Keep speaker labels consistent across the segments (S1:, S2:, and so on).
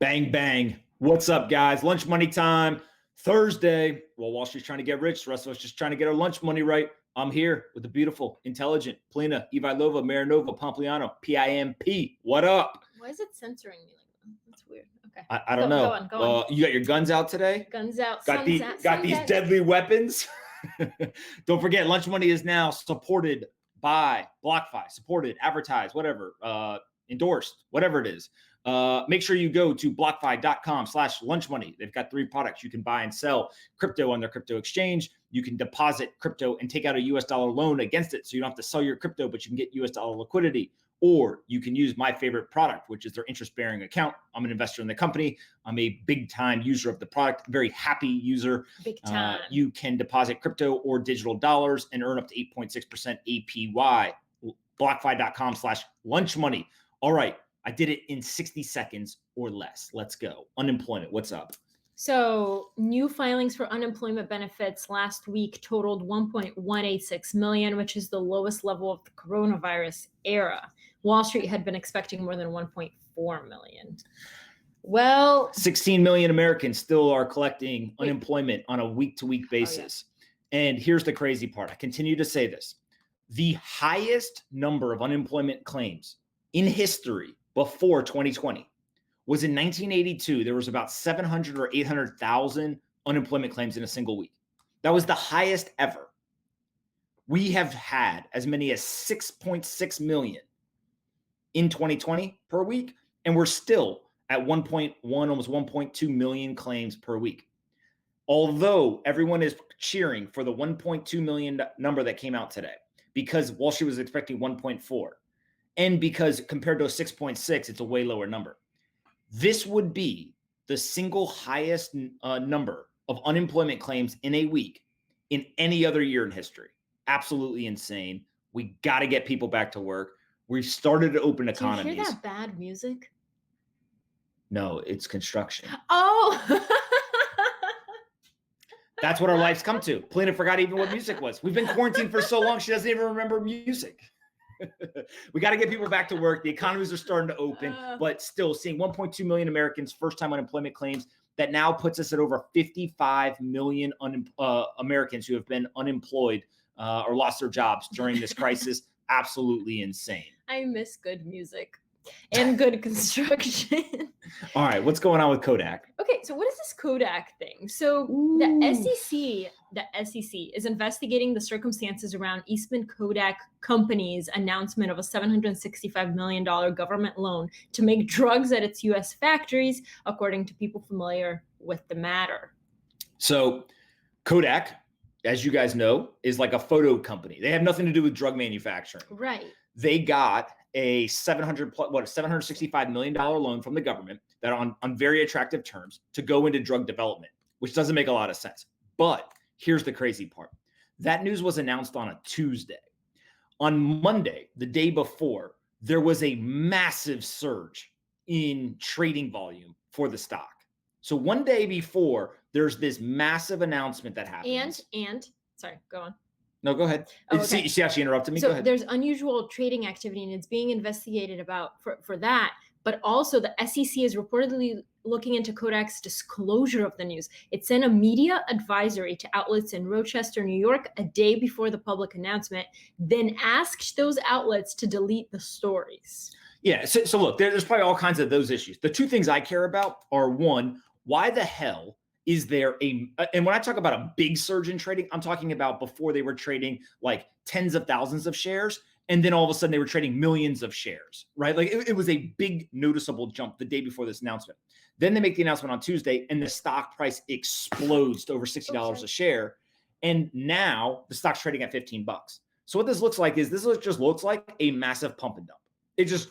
S1: Bang, bang. What's up, guys? Lunch money time. Thursday. Well, Wall Street's trying to get rich. The rest of us just trying to get our lunch money right. I'm here with the beautiful, intelligent Polina, Marinova, Pompliano, PIMP. What up?
S2: Why is it censoring me like that? That's weird. Okay.
S1: I don't know.
S2: Go on.
S1: You got your guns out today?
S2: Guns out.
S1: Got these deadly weapons? Don't forget, Lunch Money is now supported by BlockFi, supported, advertised, whatever, endorsed, whatever it is. Make sure you go to blockfi.com/lunchmoney. They've got 3 products. You can buy and sell crypto on their crypto exchange. You can deposit crypto and take out a US dollar loan against it. So you don't have to sell your crypto, but you can get US dollar liquidity. Or you can use my favorite product, which is their interest-bearing account. I'm an investor in the company. I'm a big-time user of the product, very happy user.
S2: Big time.
S1: You can deposit crypto or digital dollars and earn up to 8.6% APY. BlockFi.com/lunchmoney. All right. I did it in 60 seconds or less. Let's go. Unemployment. What's up?
S2: So new filings for unemployment benefits last week totaled 1.186 million, which is the lowest level of the coronavirus era. Wall Street had been expecting more than 1.4 million. Well,
S1: 16 million Americans still are collecting unemployment on a week-to-week basis. Oh, yeah. And here's the crazy part. I continue to say this. The highest number of unemployment claims in history before 2020 was in 1982. There was about 700 or 800,000 unemployment claims in a single week. That was the highest ever. We have had as many as 6.6 million in 2020 per week, and we're still at 1.1, almost 1.2 million claims per week. Although everyone is cheering for the 1.2 million number that came out today, because Wall Street was expecting 1.4. And because compared to a 6.6, it's a way lower number. This would be the single highest number of unemployment claims in a week in any other year in history. Absolutely insane. We got to get people back to work. We've started to open economies.
S2: Do you hear that bad music?
S1: No, it's construction.
S2: Oh!
S1: That's what our lives come to. Polina forgot even what music was. We've been quarantined for so long, she doesn't even remember music. We got to get people back to work. The economies are starting to open, but still seeing 1.2 million Americans first-time unemployment claims. That now puts us at over 55 million Americans who have been unemployed or lost their jobs during this crisis. Absolutely insane.
S2: I miss good music and good construction.
S1: All right, what's going on with Kodak?
S2: Okay, so what is this Kodak thing? So the SEC is investigating the circumstances around Eastman Kodak Company's announcement of a $765 million government loan to make drugs at its U.S. factories, according to people familiar with the matter.
S1: So Kodak, as you guys know, is like a photo company. They have nothing to do with drug manufacturing.
S2: Right.
S1: They got a $765 million loan from the government that on very attractive terms to go into drug development, which doesn't make a lot of sense. But here's the crazy part. That news was announced on a Tuesday. On Monday, the day before, there was a massive surge in trading volume for the stock. So one day before, there's this massive announcement that happens.
S2: And sorry, go on.
S1: No, go ahead.
S2: Oh, okay.
S1: See how she interrupted me?
S2: So
S1: go ahead.
S2: There's unusual trading activity, and it's being investigated for that. But also the SEC is reportedly looking into Kodak's disclosure of the news. It sent a media advisory to outlets in Rochester, New York, a day before the public announcement, then asked those outlets to delete the stories.
S1: Yeah, so look, there's probably all kinds of those issues. The 2 things I care about are, one, why the hell is there and when I talk about a big surge in trading, I'm talking about before they were trading like tens of thousands of shares. And then all of a sudden they were trading millions of shares, right? Like it was a big noticeable jump the day before this announcement. Then they make the announcement on Tuesday and the stock price explodes to over $60 a share. And now the stock's trading at $15. So what this looks like is just looks like a massive pump and dump. It just,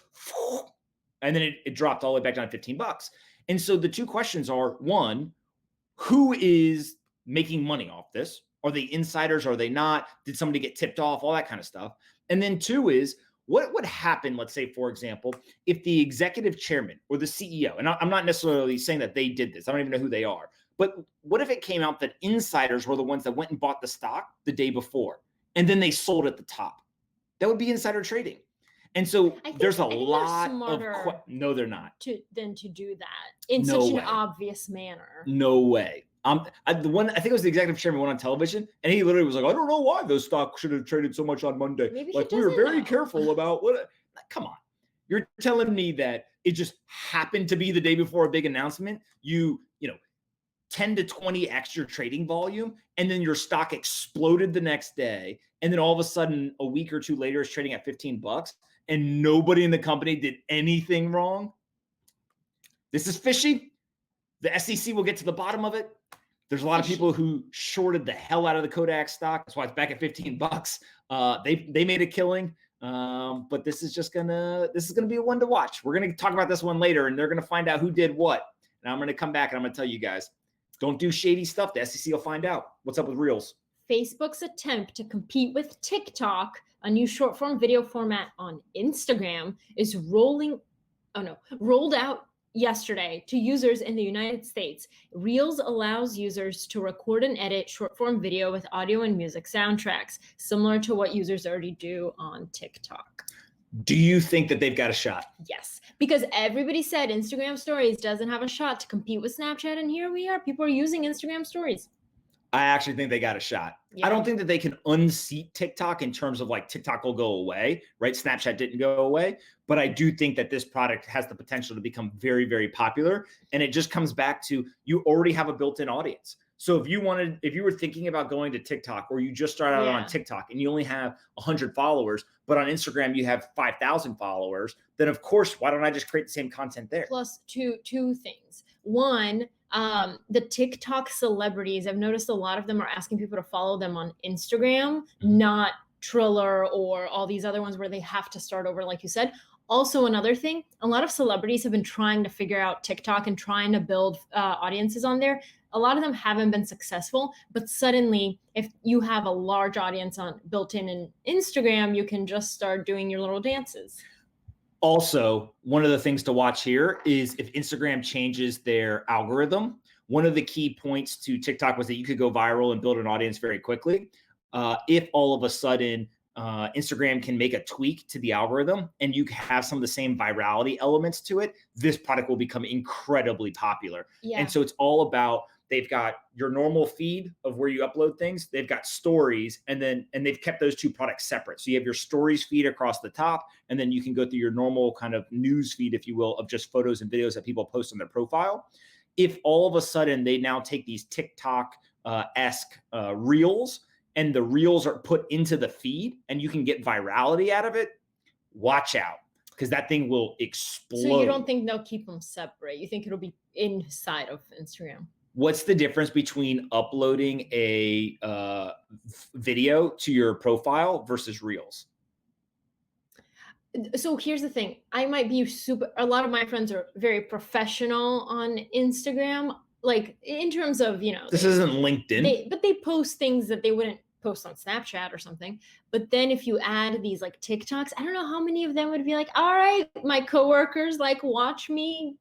S1: and then it dropped all the way back down to $15. And so the 2 questions are, one, who is making money off this? Are they insiders? Are they not? Did somebody get tipped off? All that kind of stuff. And then 2 is, what would happen, let's say, for example, if the executive chairman or the CEO, and I'm not necessarily saying that they did this, I don't even know who they are, but what if it came out that insiders were the ones that went and bought the stock the day before, and then they sold at the top? That would be insider trading. And so there's a
S2: I think they're
S1: lot
S2: smarter
S1: of no, they're not.
S2: to do that in
S1: No
S2: such an
S1: way.
S2: obvious manner.
S1: No way. I think it was the executive chairman went on television, and he literally was like, "I don't know why those stocks should have traded so much on Monday.
S2: Maybe
S1: Like
S2: he
S1: we were
S2: doesn't
S1: very
S2: know."
S1: careful about what." Come on, you're telling me that it just happened to be the day before a big announcement. You know, 10 to 20 extra trading volume, and then your stock exploded the next day, and then all of a sudden, a week or two later, it's trading at $15, and nobody in the company did anything wrong. This is fishy. The SEC will get to the bottom of it. There's a lot of people who shorted the hell out of the Kodak stock. That's why it's back at $15. They made a killing. But this is gonna be a one to watch. We're gonna talk about this one later, and they're gonna find out who did what. And I'm gonna come back and I'm gonna tell you guys, don't do shady stuff. The SEC will find out. What's up with Reels?
S2: Facebook's attempt to compete with TikTok, a new short form video format on Instagram, is rolled out yesterday to users in the United States. Reels allows users to record and edit short-form video with audio and music soundtracks, similar to what users already do on TikTok.
S1: Do you think that they've got a shot?
S2: Yes, because everybody said Instagram Stories doesn't have a shot to compete with Snapchat, and here we are. People are using Instagram Stories.
S1: I actually think they got a shot. Yeah. I don't think that they can unseat TikTok in terms of like TikTok will go away, right? Snapchat didn't go away, but I do think that this product has the potential to become very, very popular. And it just comes back to you already have a built-in audience. So if you were thinking about going to TikTok, or you just started out on TikTok and you only have 100 followers, but on Instagram you have 5,000 followers, then of course, why don't I just create the same content there?
S2: Plus two things. One, the TikTok celebrities, I've noticed a lot of them are asking people to follow them on Instagram, not Triller or all these other ones where they have to start over, like you said. Also, another thing, a lot of celebrities have been trying to figure out TikTok and trying to build audiences on there. A lot of them haven't been successful, but suddenly, if you have a large audience built in Instagram, you can just start doing your little dances.
S1: Also, one of the things to watch here is if Instagram changes their algorithm. One of the key points to TikTok was that you could go viral and build an audience very quickly. If all of a sudden Instagram can make a tweak to the algorithm and you have some of the same virality elements to it, this product will become incredibly popular. Yeah. And so it's all about, they've got your normal feed of where you upload things. They've got stories, and they've kept those two products separate. So you have your stories feed across the top, and then you can go through your normal kind of news feed, if you will, of just photos and videos that people post on their profile. If all of a sudden they now take these TikTok-esque reels, and the reels are put into the feed and you can get virality out of it, watch out, because that thing will explode.
S2: So you don't think they'll keep them separate? You think it'll be inside of Instagram?
S1: What's the difference between uploading a video to your profile versus reels?
S2: So here's the thing. I might be a lot of my friends are very professional on Instagram. Like in terms of,
S1: this isn't LinkedIn,
S2: but they post things that they wouldn't post on Snapchat or something. But then if you add these like TikToks, I don't know how many of them would be like, all right, my coworkers like watch me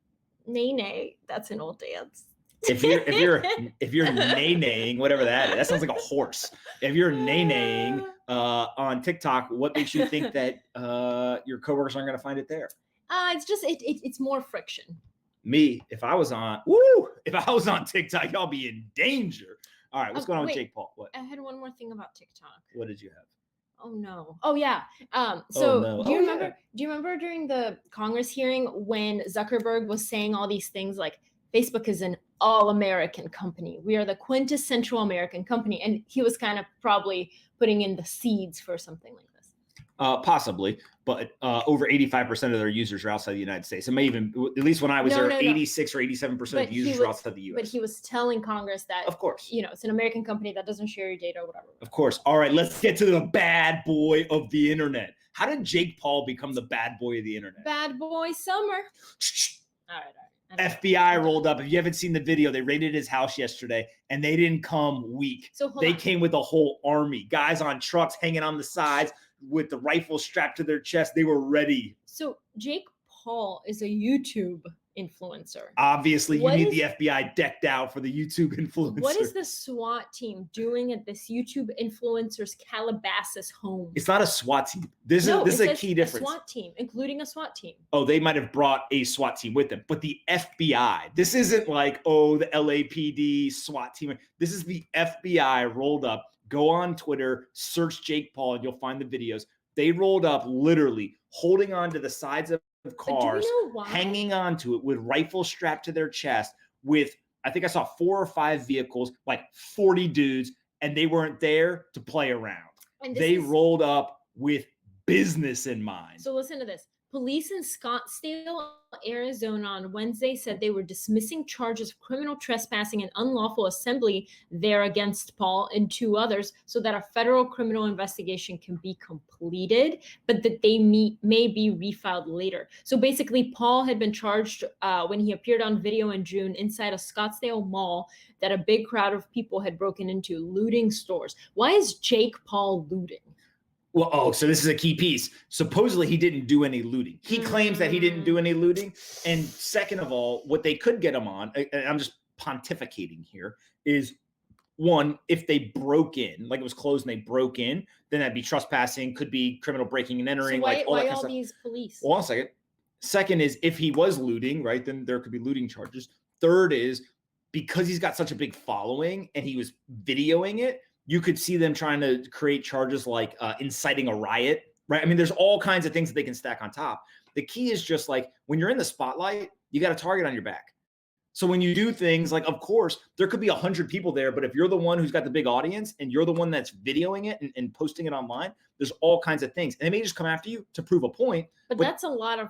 S2: nay. That's an old dance.
S1: If you're nay-naying, whatever that sounds like a horse. If you're nay-naying on TikTok, what makes you think that your coworkers aren't going to find it there?
S2: It's just it's more friction.
S1: Me, if I was on TikTok, y'all be in danger. All right, what's going on with Jake Paul? What?
S2: I had one more thing about TikTok.
S1: What did you have?
S2: Oh no. Oh yeah. Do you remember during the Congress hearing when Zuckerberg was saying all these things like Facebook is an all-American company. We are the quintessential American company. And he was kind of probably putting in the seeds for something like this.
S1: Possibly, but over 85% of their users are outside the United States. It may even, at least when I was there, 86 or 87% of users are outside the US.
S2: But he was telling Congress that,
S1: of course,
S2: it's an American company that doesn't share your data or whatever.
S1: Of course. All right, let's get to the bad boy of the internet. How did Jake Paul become the bad boy of the internet?
S2: Bad boy summer. All right.
S1: FBI rolled up. If you haven't seen the video, they raided his house yesterday, and they didn't come weak. They came with a whole army, guys on trucks hanging on the sides with the rifle strapped to their chest. They were ready.
S2: So Jake Paul is a YouTube influencer.
S1: Obviously,
S2: What
S1: you need
S2: is-
S1: the FBI decked out for the YouTube influencer.
S2: What is the SWAT team doing at this YouTube influencer's Calabasas home?
S1: It's not a SWAT team. This
S2: No,
S1: is
S2: it
S1: a
S2: says
S1: key difference.
S2: A SWAT team, including a SWAT team.
S1: Oh, they might have brought a SWAT team with them, but the FBI. This isn't like, oh, the LAPD SWAT team. This is the FBI rolled up. Go on Twitter, search Jake Paul, and you'll find the videos. They rolled up literally holding on to the sides of cars, hanging onto it with rifles strapped to their chest with, I think I saw 4 or 5 vehicles, like 40 dudes, and they weren't there to play around. They rolled up with business in mind.
S2: So listen to this. Police in Scottsdale, Arizona on Wednesday said they were dismissing charges of criminal trespassing and unlawful assembly there against Paul and 2 others so that a federal criminal investigation can be completed, but that they may be refiled later. So basically, Paul had been charged when he appeared on video in June inside a Scottsdale mall that a big crowd of people had broken into, looting stores. Why is Jake Paul looting?
S1: Well, so this is a key piece. Supposedly he didn't do any looting. He claims that he didn't do any looting. And second of all, what they could get him on, and I'm just pontificating here, is one, if they broke in, like it was closed and they broke in, then that'd be trespassing, could be criminal breaking and entering.
S2: So why,
S1: like all that kind of
S2: all
S1: stuff.
S2: these police?
S1: Well, 1 second. Second is if he was looting, right, then there could be looting charges. Third is because he's got such a big following and he was videoing it, you could see them trying to create charges like inciting a riot, right? I mean, there's all kinds of things that they can stack on top. The key is just like when you're in the spotlight, you got a target on your back. So when you do things like, of course, there could be 100 people there, but if you're the one who's got the big audience and you're the one that's videoing it and posting it online, there's all kinds of things. And they may just come after you to prove a point.
S2: But that's a lot of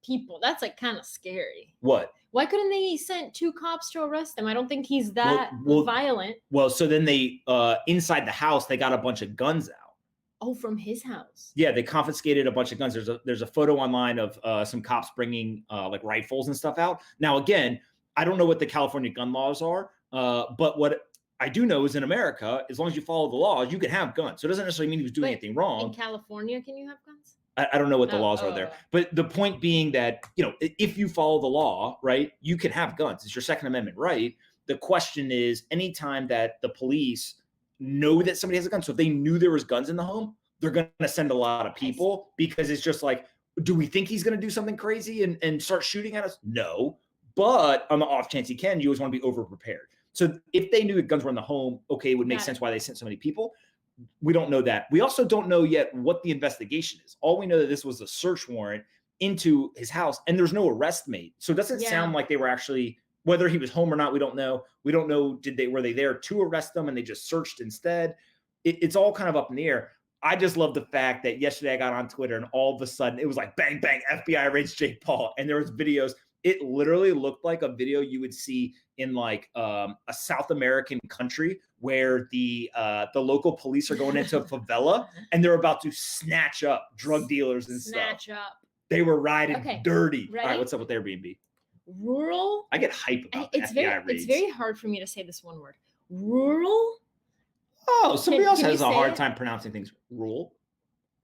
S2: people. That's like kind of scary.
S1: What?
S2: Why couldn't they send 2 cops to arrest him? I don't think he's that violent.
S1: Well, so then they, inside the house, they got a bunch of guns out.
S2: Oh, from his house.
S1: Yeah, they confiscated a bunch of guns. There's a photo online of some cops bringing like rifles and stuff out. Now, again, I don't know what the California gun laws are, but what I do know is in America, as long as you follow the laws, you can have guns. So it doesn't necessarily mean he was doing anything wrong.
S2: In California, can you have guns?
S1: I don't know what the laws are there, but the point being that, you know, if you follow the law, right, you can have guns. It's your Second Amendment right. The question is, anytime that the police know that somebody has a gun, so if they knew there was guns in the home, they're going to send a lot of people because it's just like, do we think he's going to do something crazy and start shooting at us? No, but on the off chance he can, you always want to be over prepared. So if they knew that guns were in the home, okay, it would make sense why they sent so many people. We don't know that. We also don't know yet what the investigation is. All we know that this was a search warrant into his house and there's no arrest made. So it doesn't sound like they were actually, whether he was home or not, we don't know. We don't know, were they there to arrest them and they just searched instead? It's all kind of up in the air. I just love the fact that yesterday I got on Twitter and all of a sudden it was like bang, bang, FBI raids Jake Paul. And there was videos. It literally looked like a video you would see in like a South American country where the local police are going into a favela and they're about to snatch up drug dealers and stuff. They were riding dirty.
S2: Ready?
S1: All right, what's up with Airbnb?
S2: Rural.
S1: I get hype about FBI raids.
S2: It's very hard for me to say this one word. Rural.
S1: Oh, somebody else has a hard time pronouncing things. Rural.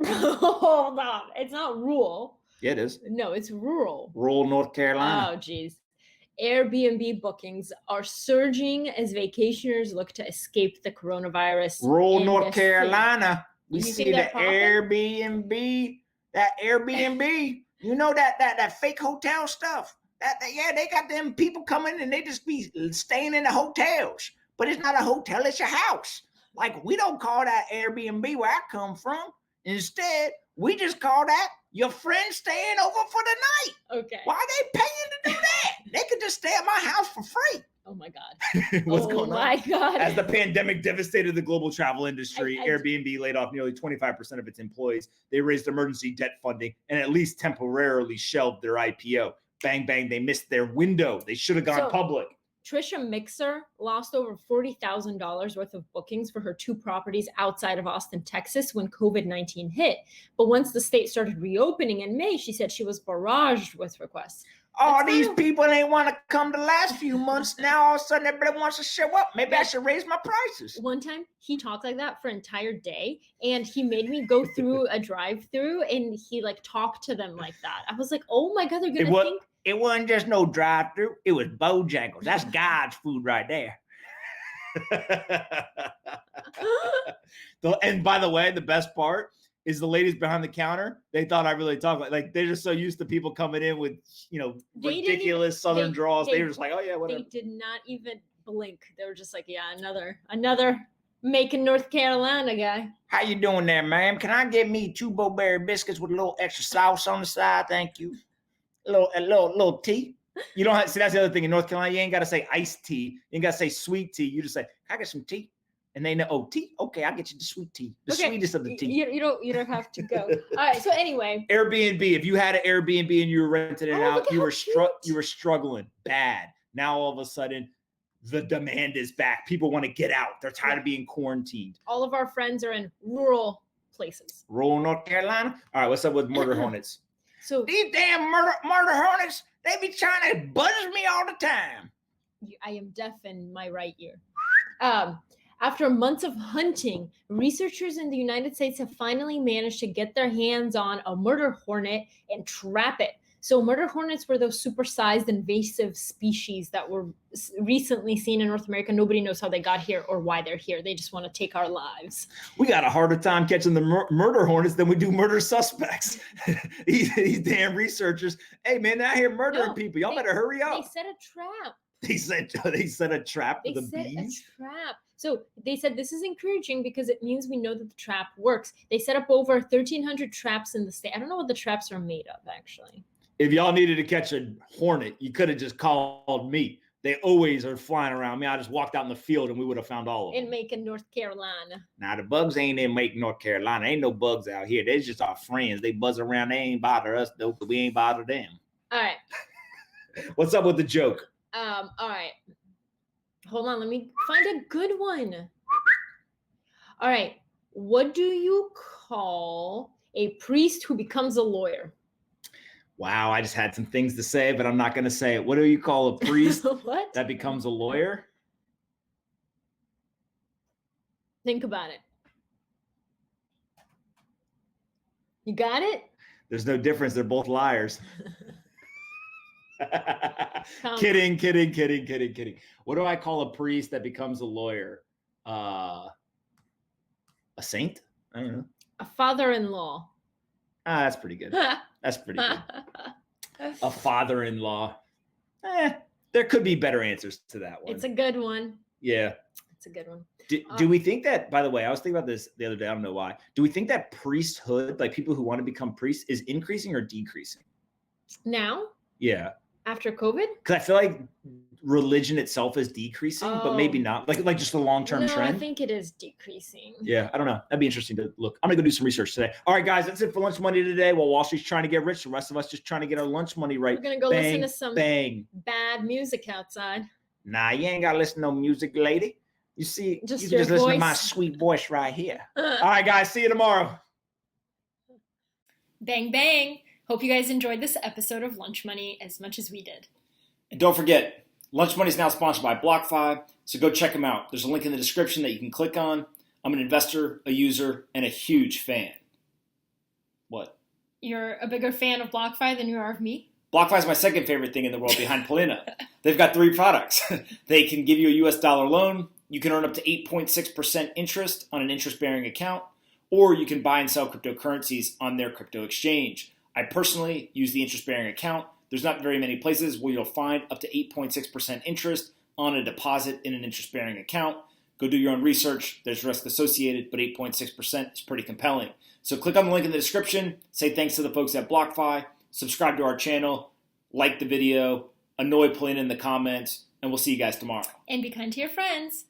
S2: Hold on. It's not rural.
S1: Yeah, it is.
S2: No, it's rural.
S1: Rural North Carolina.
S2: Oh, geez. Airbnb bookings are surging as vacationers look to escape the coronavirus.
S1: Rural North Carolina. We see the Airbnb. That Airbnb. You know that fake hotel stuff. Yeah, they got them people coming and they just be staying in the hotels. But it's not a hotel, it's a house. Like, we don't call that Airbnb where I come from. Instead, we just call that your friend staying over for the night.
S2: Okay.
S1: Why are they paying to do that? They could just stay at my house for free.
S2: Oh my God.
S1: What's going on?
S2: Oh my God.
S1: As the pandemic devastated the global travel industry, Airbnb laid off nearly 25% of its employees. They raised emergency debt funding and at least temporarily shelved their IPO. Bang, bang, they missed their window. They should have gone public.
S2: Trisha Mixer lost over $40,000 worth of bookings for her 2 properties outside of Austin, Texas when COVID-19 hit. But once the state started reopening in May, she said she was barraged with requests.
S1: Oh, these people ain't want to come the last few months. Now all of a sudden everybody wants to show up. Maybe I should raise my prices.
S2: One time he talked like that for an entire day and he made me go through a drive-through and he like talked to them like that. I was like, oh my God, they're going to think.
S1: It wasn't just no drive-through. It was Bojangles. That's God's food right there. And by the way, the best part is the ladies behind the counter. They thought I really talked like they're just so used to people coming in with, ridiculous Southern draws. They were just like, oh yeah, whatever.
S2: They did not even blink. They were just like, yeah, another Macon, North Carolina guy.
S1: How you doing there, ma'am? Can I get me 2 Bo-Berry biscuits with a little extra sauce on the side? Thank you. A little tea. You don't have, see, that's the other thing in North Carolina. You ain't got to say iced tea. You ain't got to say sweet tea. You just say, can I get some tea? And they know, oh, tea? Okay, I'll get you the sweet tea. The sweetest of the tea.
S2: You don't have to go. All right, so anyway.
S1: Airbnb. If you had an Airbnb and you were renting it out, you were struggling bad. Now all of a sudden, the demand is back. People want to get out. They're tired of being quarantined.
S2: All of our friends are in rural places.
S1: Rural North Carolina? All right, what's up with murder hornets?
S2: So
S1: these damn murder hornets, they be trying to buzz me all the time.
S2: I am deaf in my right ear. After months of hunting, researchers in the United States have finally managed to get their hands on a murder hornet and trap it. So murder hornets were those supersized invasive species that were recently seen in North America. Nobody knows how they got here or why they're here. They just want to take our lives.
S1: We got a harder time catching the murder hornets than we do murder suspects. these damn researchers. Hey, man, they're out here murdering people. Y'all better hurry up.
S2: They set a trap.
S1: They set a trap for the bees?
S2: They set a trap. So they said this is encouraging because it means we know that the trap works. They set up over 1,300 traps in the state. I don't know what the traps are made of, actually.
S1: If y'all needed to catch a hornet, you could have just called me. They always are flying around me. I just walked out in the field and we would have found all of them.
S2: In Macon, North Carolina.
S1: Now, the bugs ain't in Macon, North Carolina. Ain't no bugs out here. They're just our friends. They buzz around. They ain't bother us, though, because we ain't bother them.
S2: All right.
S1: What's up with the joke?
S2: All right. Hold on. Let me find a good one. All right. What do you call a priest who becomes a lawyer?
S1: Wow, I just had some things to say, but I'm not going to say it. What do you call a priest
S2: What?
S1: that becomes a lawyer?
S2: Think about it. You got it?
S1: There's no difference. They're both liars. Kidding. What do I call a priest that becomes a lawyer? A saint? I don't know.
S2: A father-in-law.
S1: That's pretty good. That's pretty good. A father-in-law. There could be better answers to that one.
S2: It's a good one.
S1: Yeah.
S2: It's a good one.
S1: Do we think that, by the way, I was thinking about this the other day. I don't know why. Do we think that priesthood, like people who want to become priests, is increasing or decreasing?
S2: Now?
S1: Yeah.
S2: After COVID?
S1: Because I feel like religion itself is decreasing, but maybe not. Like just a long-term trend.
S2: I think it is decreasing.
S1: Yeah, I don't know. That'd be interesting to look. I'm gonna go do some research today. All right, guys, that's it for lunch money today. While Wall Street's trying to get rich, the rest of us just trying to get our lunch money right.
S2: We're gonna go listen to some bad music outside.
S1: Nah, you ain't gotta listen to no music, lady. You see,
S2: just
S1: you can just listen to my sweet voice right here. All right, guys, see you tomorrow.
S2: Bang, bang. Hope you guys enjoyed this episode of Lunch Money as much as we did.
S1: And don't forget, Lunch Money is now sponsored by BlockFi, so go check them out. There's a link in the description that you can click on. I'm an investor, a user, and a huge fan. What?
S2: You're a bigger fan of BlockFi than you are of me?
S1: BlockFi is my second favorite thing in the world behind Polina. They've got 3 products. They can give you a US dollar loan. You can earn up to 8.6% interest on an interest-bearing account, or you can buy and sell cryptocurrencies on their crypto exchange. I personally use the interest-bearing account. There's not very many places where you'll find up to 8.6% interest on a deposit in an interest-bearing account. Go do your own research. There's risk associated, but 8.6% is pretty compelling. So click on the link in the description. Say thanks to the folks at BlockFi. Subscribe to our channel. Like the video. Annoy Polina in the comments. And we'll see you guys tomorrow.
S2: And be kind to your friends.